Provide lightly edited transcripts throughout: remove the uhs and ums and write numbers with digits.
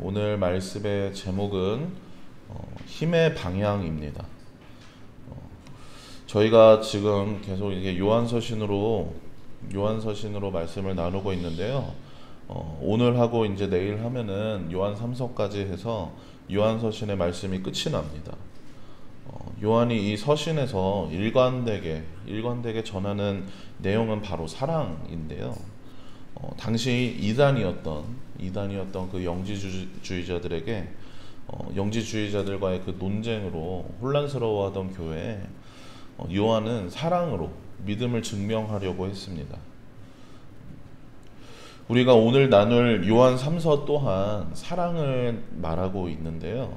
오늘 말씀의 제목은 힘의 방향입니다. 저희가 지금 계속 이게 요한서신으로 말씀을 나누고 있는데요. 오늘 하고 이제 내일 하면은 요한 3서까지 해서 요한서신의 말씀이 끝이 납니다. 요한이 이 서신에서 일관되게 전하는 내용은 바로 사랑인데요. 당시 이단이었던 그 영지주의자들에게 영지주의자들과의 그 논쟁으로 혼란스러워하던 교회에 요한은 사랑으로 믿음을 증명하려고 했습니다. 우리가 오늘 나눌 요한 3서 또한 사랑을 말하고 있는데요.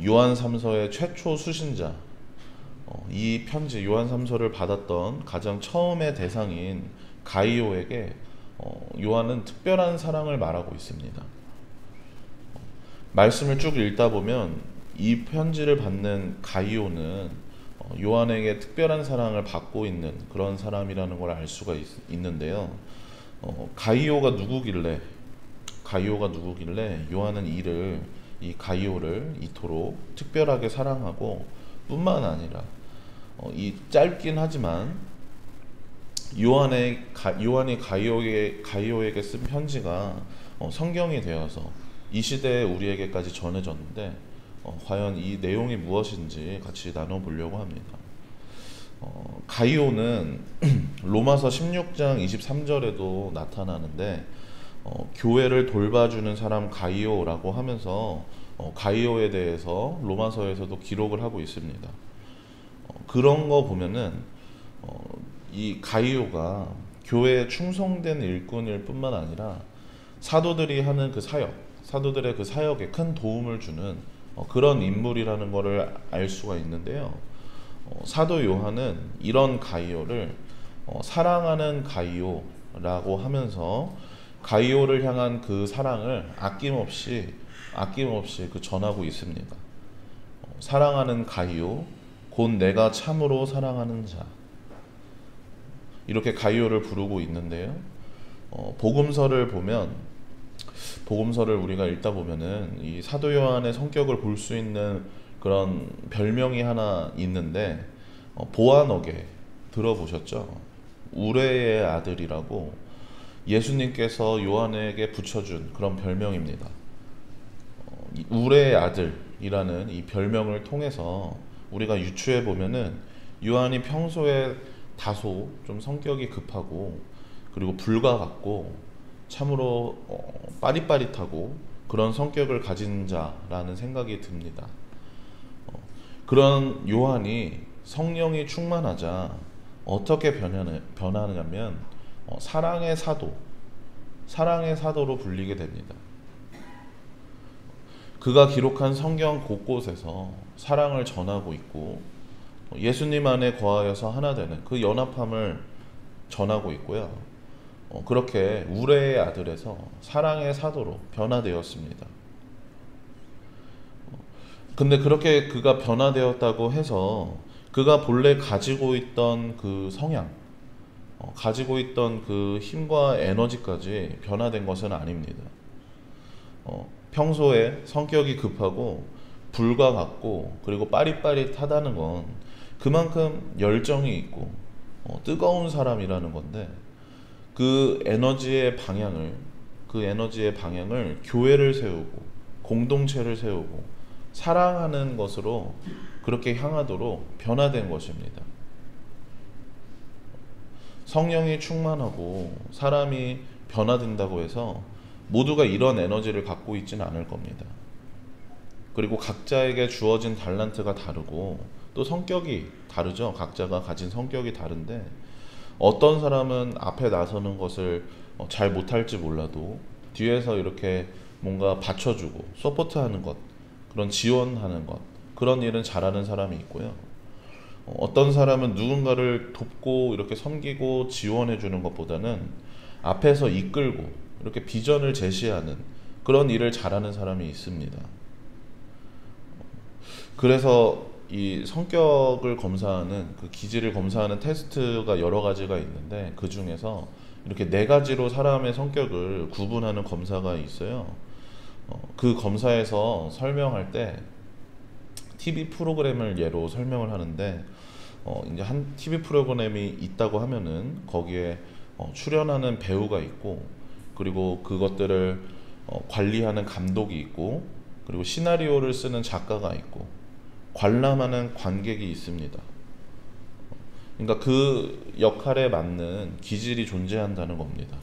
요한 3서의 최초 수신자, 이 편지 요한 3서를 받았던 가장 처음의 대상인 가이오에게 요한은 특별한 사랑을 말하고 있습니다. 말씀을 쭉 읽다 보면 이 편지를 받는 가이오는 요한에게 특별한 사랑을 받고 있는 그런 사람이라는 걸 알 수가 있는데요. 가이오가 누구길래 요한은 이 가이오를 이토록 특별하게 사랑하고 뿐만 아니라 이 짧긴 하지만 요한이 가이오에게 쓴 편지가 성경이 되어서 이 시대에 우리에게까지 전해졌는데 과연 이 내용이 무엇인지 같이 나눠보려고 합니다. 가이오는 로마서 16장 23절에도 나타나는데 교회를 돌봐주는 사람 가이오라고 하면서 가이오에 대해서 로마서에서도 기록을 하고 있습니다. 그런 거 보면은 이 가이오가 교회에 충성된 일꾼일 뿐만 아니라 사도들이 하는 사도들의 그 사역에 큰 도움을 주는 그런 인물이라는 것을 알 수가 있는데요. 사도 요한은 이런 가이오를 사랑하는 가이오라고 하면서 가이오를 향한 그 사랑을 아낌없이 그 전하고 있습니다. 사랑하는 가이오, 곧 내가 참으로 사랑하는 자. 이렇게 가이오를 부르고 있는데요. 복음서를 우리가 읽다 보면은 이 사도 요한의 성격을 볼 수 있는 그런 별명이 하나 있는데 보아너게 들어보셨죠? 우레의 아들이라고 예수님께서 요한에게 붙여준 그런 별명입니다. 우레의 아들이라는 이 별명을 통해서 우리가 유추해 보면은 요한이 평소에 다소 좀 성격이 급하고 그리고 불과 같고 참으로 빠릿빠릿하고 그런 성격을 가진 자라는 생각이 듭니다. 그런 요한이 성령이 충만하자 어떻게 변하냐면 사랑의 사도로 불리게 됩니다. 그가 기록한 성경 곳곳에서 사랑을 전하고 있고 예수님 안에 거하여서 하나 되는 그 연합함을 전하고 있고요. 그렇게 우레의 아들에서 사랑의 사도로 변화되었습니다. 근데 그렇게 그가 변화되었다고 해서 그가 본래 가지고 있던 그 성향, 가지고 있던 그 힘과 에너지까지 변화된 것은 아닙니다. 평소에 성격이 급하고 불과 같고 그리고 빠릿빠릿하다는 건 그만큼 열정이 있고 뜨거운 사람이라는 건데 그 에너지의 방향을 교회를 세우고 공동체를 세우고 사랑하는 것으로 그렇게 향하도록 변화된 것입니다. 성령이 충만하고 사람이 변화된다고 해서 모두가 이런 에너지를 갖고 있지는 않을 겁니다. 그리고 각자에게 주어진 달란트가 다르고 또 성격이 다르죠. 각자가 가진 성격이 다른데 어떤 사람은 앞에 나서는 것을 잘 못할지 몰라도 뒤에서 이렇게 뭔가 받쳐주고 서포트하는 것, 그런 지원하는 것, 그런 일은 잘하는 사람이 있고요. 어떤 사람은 누군가를 돕고 이렇게 섬기고 지원해주는 것보다는 앞에서 이끌고 이렇게 비전을 제시하는 그런 일을 잘하는 사람이 있습니다. 그래서 이 성격을 검사하는 그 기질을 검사하는 테스트가 여러 가지가 있는데 그 중에서 이렇게 네 가지로 사람의 성격을 구분하는 검사가 있어요. 그 검사에서 설명할 때 TV 프로그램을 예로 설명을 하는데, 이제 한 TV 프로그램이 있다고 하면은 거기에 출연하는 배우가 있고, 그리고 그것들을 관리하는 감독이 있고, 그리고 시나리오를 쓰는 작가가 있고, 관람하는 관객이 있습니다. 그러니까 그 역할에 맞는 기질이 존재한다는 겁니다.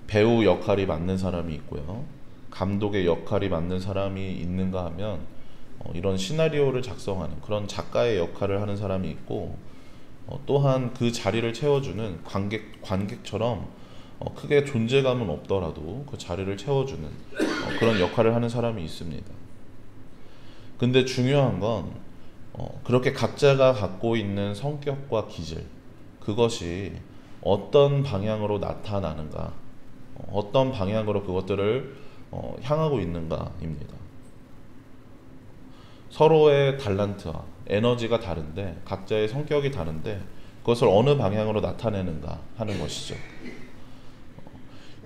배우 역할이 맞는 사람이 있고요, 감독의 역할이 맞는 사람이 있는가 하면 이런 시나리오를 작성하는 그런 작가의 역할을 하는 사람이 있고, 또한 그 자리를 채워주는 관객처럼 크게 존재감은 없더라도 그 자리를 채워주는 그런 역할을 하는 사람이 있습니다. 근데 중요한 건 그렇게 각자가 갖고 있는 성격과 기질, 그것이 어떤 방향으로 나타나는가, 어떤 방향으로 그것들을 향하고 있는가입니다. 서로의 달란트와 에너지가 다른데, 각자의 성격이 다른데 그것을 어느 방향으로 나타내는가 하는 것이죠.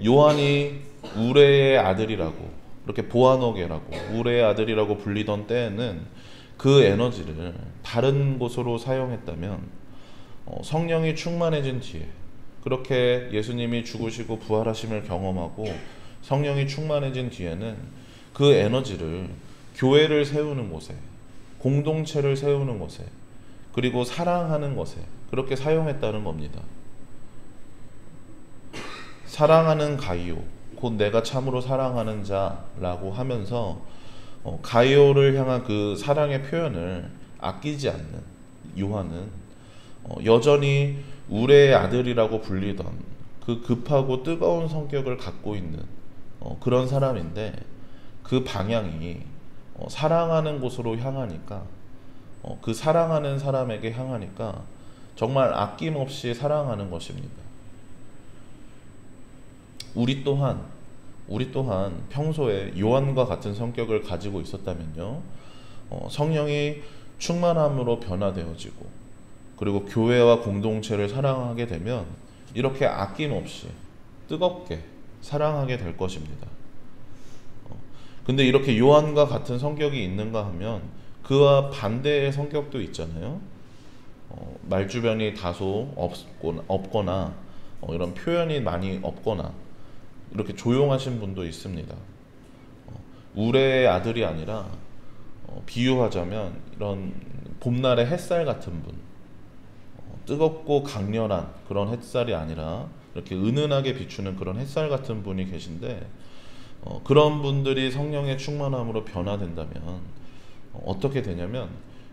요한이 우레의 아들이라고, 이렇게 보아노게라고 우레의 아들이라고 불리던 때에는 그 에너지를 다른 곳으로 사용했다면, 성령이 충만해진 뒤에, 그렇게 예수님이 죽으시고 부활하심을 경험하고 성령이 충만해진 뒤에는 그 에너지를 교회를 세우는 곳에, 공동체를 세우는 곳에, 그리고 사랑하는 것에 그렇게 사용했다는 겁니다. 사랑하는 가이오, 곧 내가 참으로 사랑하는 자라고 하면서 가이오를 향한 그 사랑의 표현을 아끼지 않는 요한은 여전히 우레의 아들이라고 불리던 그 급하고 뜨거운 성격을 갖고 있는 그런 사람인데, 그 방향이 사랑하는 곳으로 향하니까, 그 사랑하는 사람에게 향하니까 정말 아낌없이 사랑하는 것입니다. 우리 또한 평소에 요한과 같은 성격을 가지고 있었다면요, 성령이 충만함으로 변화되어지고, 그리고 교회와 공동체를 사랑하게 되면 이렇게 아낌없이 뜨겁게 사랑하게 될 것입니다. 근데 이렇게 요한과 같은 성격이 있는가 하면 그와 반대의 성격도 있잖아요. 말주변이 다소 없거나 이런 표현이 많이 없거나 이렇게 조용하신 분도 있습니다. 우레의 아들이 아니라 비유하자면 이런 봄날의 햇살 같은 분, 뜨겁고 강렬한 그런 햇살이 아니라 이렇게 은은하게 비추는 그런 햇살 같은 분이 계신데, 그런 분들이 성령의 충만함으로 변화된다면 어떻게 되냐면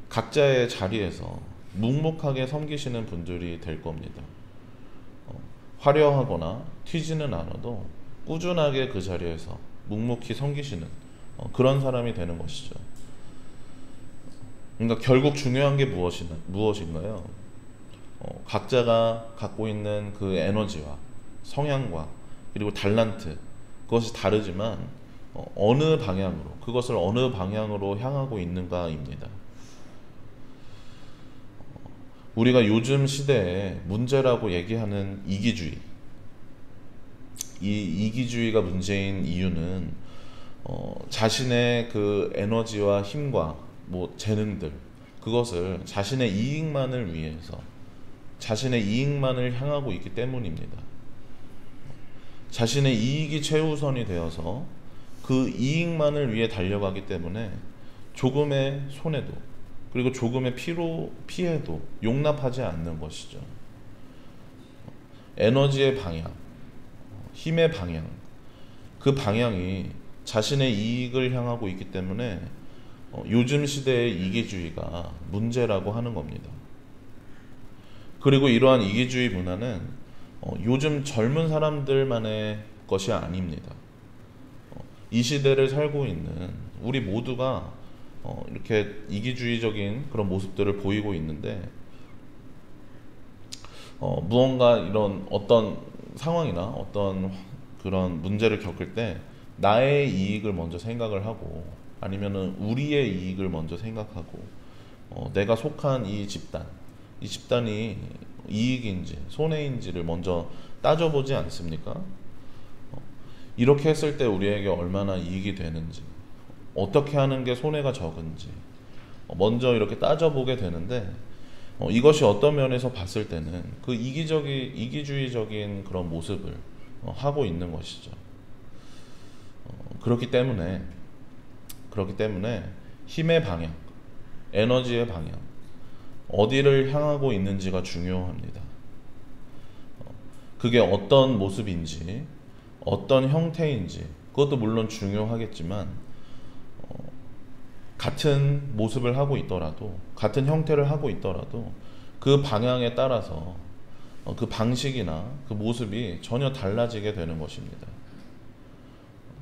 각자의 자리에서 묵묵하게 섬기시는 분들이 될 겁니다. 화려하거나 튀지는 않아도 꾸준하게 그 자리에서 묵묵히 섬기시는 그런 사람이 되는 것이죠. 그러니까 결국 중요한 게 무엇인가요? 각자가 갖고 있는 그 에너지와 성향과 그리고 달란트, 그것이 다르지만 그것을 어느 방향으로 향하고 있는가입니다. 우리가 요즘 시대에 문제라고 얘기하는 이기주의, 이 이기주의가 문제인 이유는 자신의 그 에너지와 힘과 재능들, 그것을 자신의 이익만을 위해서, 자신의 이익만을 향하고 있기 때문입니다. 자신의 이익이 최우선이 되어서 그 이익만을 위해 달려가기 때문에 조금의 손해도, 그리고 조금의 피해도 용납하지 않는 것이죠. 에너지의 방향, 힘의 방향, 그 방향이 자신의 이익을 향하고 있기 때문에 요즘 시대의 이기주의가 문제라고 하는 겁니다. 그리고 이러한 이기주의 문화는 요즘 젊은 사람들만의 것이 아닙니다. 이 시대를 살고 있는 우리 모두가 이렇게 이기주의적인 그런 모습들을 보이고 있는데, 무언가 이런 어떤 상황이나 어떤 그런 문제를 겪을 때 나의 이익을 먼저 생각을 하고, 아니면은 우리의 이익을 먼저 생각하고, 내가 속한 이 집단이 이익인지 손해인지를 먼저 따져보지 않습니까? 이렇게 했을 때 우리에게 얼마나 이익이 되는지, 어떻게 하는 게 손해가 적은지 먼저 이렇게 따져보게 되는데, 이것이 어떤 면에서 봤을 때는 그 이기주의적인 그런 모습을 하고 있는 것이죠. 그렇기 때문에 힘의 방향, 에너지의 방향, 어디를 향하고 있는지가 중요합니다. 그게 어떤 모습인지, 어떤 형태인지, 그것도 물론 중요하겠지만, 같은 모습을 하고 있더라도, 같은 형태를 하고 있더라도 그 방향에 따라서 그 방식이나 그 모습이 전혀 달라지게 되는 것입니다.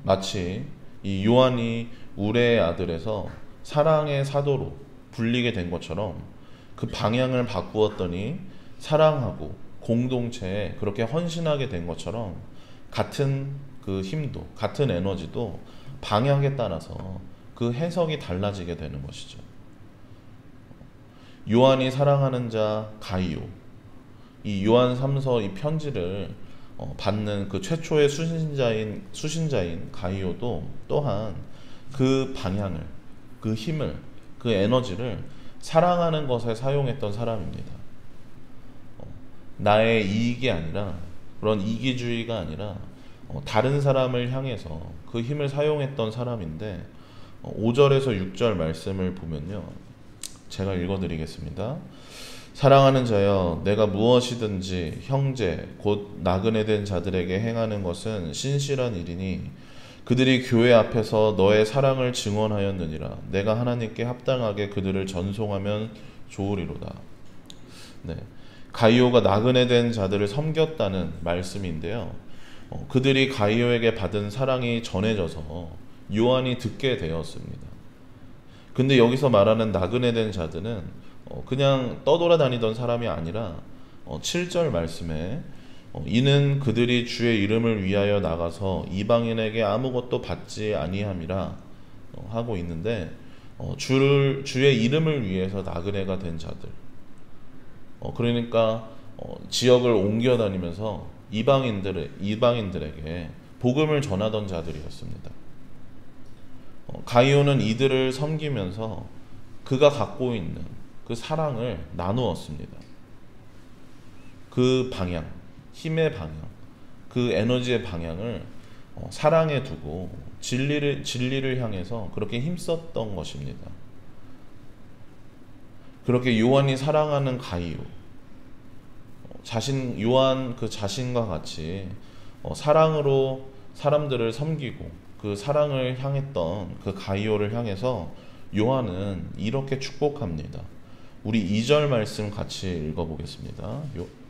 마치 이 요한이 우레의 아들에서 사랑의 사도로 불리게 된 것처럼 그 방향을 바꾸었더니 사랑하고 공동체에 그렇게 헌신하게 된 것처럼, 같은 그 힘도, 같은 에너지도 방향에 따라서 그 해석이 달라지게 되는 것이죠. 요한이 사랑하는 자 가이오, 이 요한 3서 이 편지를 받는 그 최초의 수신자인 가이오도 또한 그 방향을, 그 힘을, 그 에너지를 사랑하는 것에 사용했던 사람입니다. 나의 이익이 아니라, 그런 이기주의가 아니라 다른 사람을 향해서 그 힘을 사용했던 사람인데, 5절에서 6절 말씀을 보면요, 제가 읽어드리겠습니다. 사랑하는 자여, 내가 무엇이든지 형제 곧 나그네 된 자들에게 행하는 것은 신실한 일이니 그들이 교회 앞에서 너의 사랑을 증언하였느니라. 내가 하나님께 합당하게 그들을 전송하면 좋으리로다. 네, 가이오가 나그네 된 자들을 섬겼다는 말씀인데요, 그들이 가이오에게 받은 사랑이 전해져서 요한이 듣게 되었습니다. 근데 여기서 말하는 나그네 된 자들은 그냥 떠돌아다니던 사람이 아니라 7절 말씀에 이는 그들이 주의 이름을 위하여 나가서 이방인에게 아무것도 받지 아니함이라 하고 있는데, 주의 이름을 위해서 나그네가 된 자들, 그러니까 지역을 옮겨 다니면서 이방인들에게 복음을 전하던 자들이었습니다. 가이오는 이들을 섬기면서 그가 갖고 있는 그 사랑을 나누었습니다. 그 방향, 힘의 방향, 그 에너지의 방향을 사랑에 두고 진리를 향해서 그렇게 힘썼던 것입니다. 그렇게 요한이 사랑하는 가이오, 요한 그 자신과 같이 사랑으로 사람들을 섬기고 그 사랑을 향했던 그 가이오를 향해서 요한은 이렇게 축복합니다. 우리 2절 말씀 같이 읽어보겠습니다.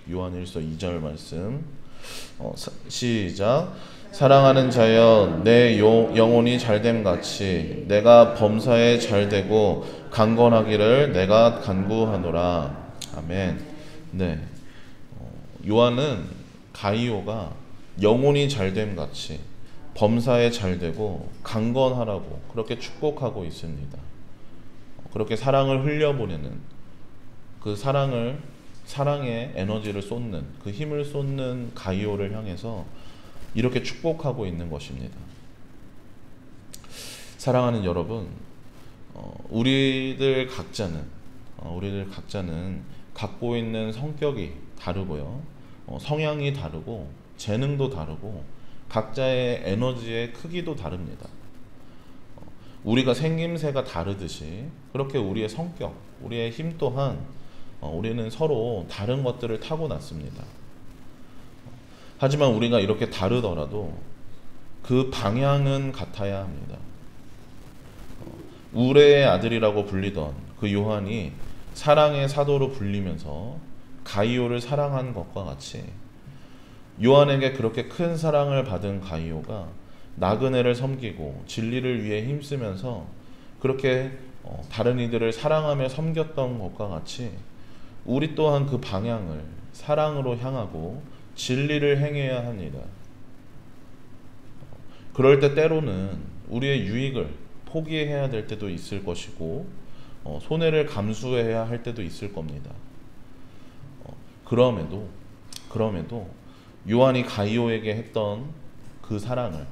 요한 1서 2절 말씀, 시작. 사랑하는 자여, 내 영혼이 잘됨 같이 내가 범사에 잘되고 강건하기를 내가 간구하노라. 아멘. 네, 요한은 가이오가 영혼이 잘됨 같이 범사에 잘되고 강건하라고 그렇게 축복하고 있습니다. 그렇게 사랑을 흘려보내는, 그 사랑의 에너지를 쏟는, 그 힘을 쏟는 가이오를 향해서 이렇게 축복하고 있는 것입니다. 사랑하는 여러분, 우리들 각자는 갖고 있는 성격이 다르고요, 성향이 다르고 재능도 다르고 각자의 에너지의 크기도 다릅니다. 우리가 생김새가 다르듯이 그렇게 우리의 성격, 우리의 힘 또한 우리는 서로 다른 것들을 타고났습니다. 하지만 우리가 이렇게 다르더라도 그 방향은 같아야 합니다. 우레의 아들이라고 불리던 그 요한이 사랑의 사도로 불리면서 가이오를 사랑한 것과 같이, 요한에게 그렇게 큰 사랑을 받은 가이오가 나그네를 섬기고 진리를 위해 힘쓰면서 그렇게 다른 이들을 사랑하며 섬겼던 것과 같이, 우리 또한 그 방향을 사랑으로 향하고 진리를 행해야 합니다. 그럴 때 때로는 우리의 유익을 포기해야 될 때도 있을 것이고, 손해를 감수해야 할 때도 있을 겁니다. 그럼에도 요한이 가이오에게 했던 그 사랑을,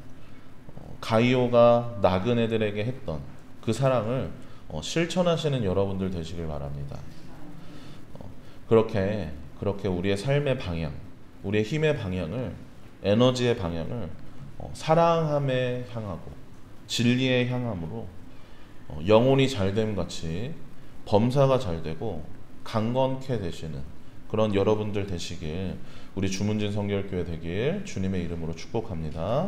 가이오가 나그네들에게 했던 그 사랑을 실천하시는 여러분들 되시길 바랍니다. 그렇게 우리의 삶의 방향, 우리의 힘의 방향을, 에너지의 방향을 사랑함에 향하고 진리에 향함으로 영혼이 잘됨 같이 범사가 잘되고 강건케 되시는 그런 여러분들 되시길, 우리 주문진 성결교회 되길 주님의 이름으로 축복합니다.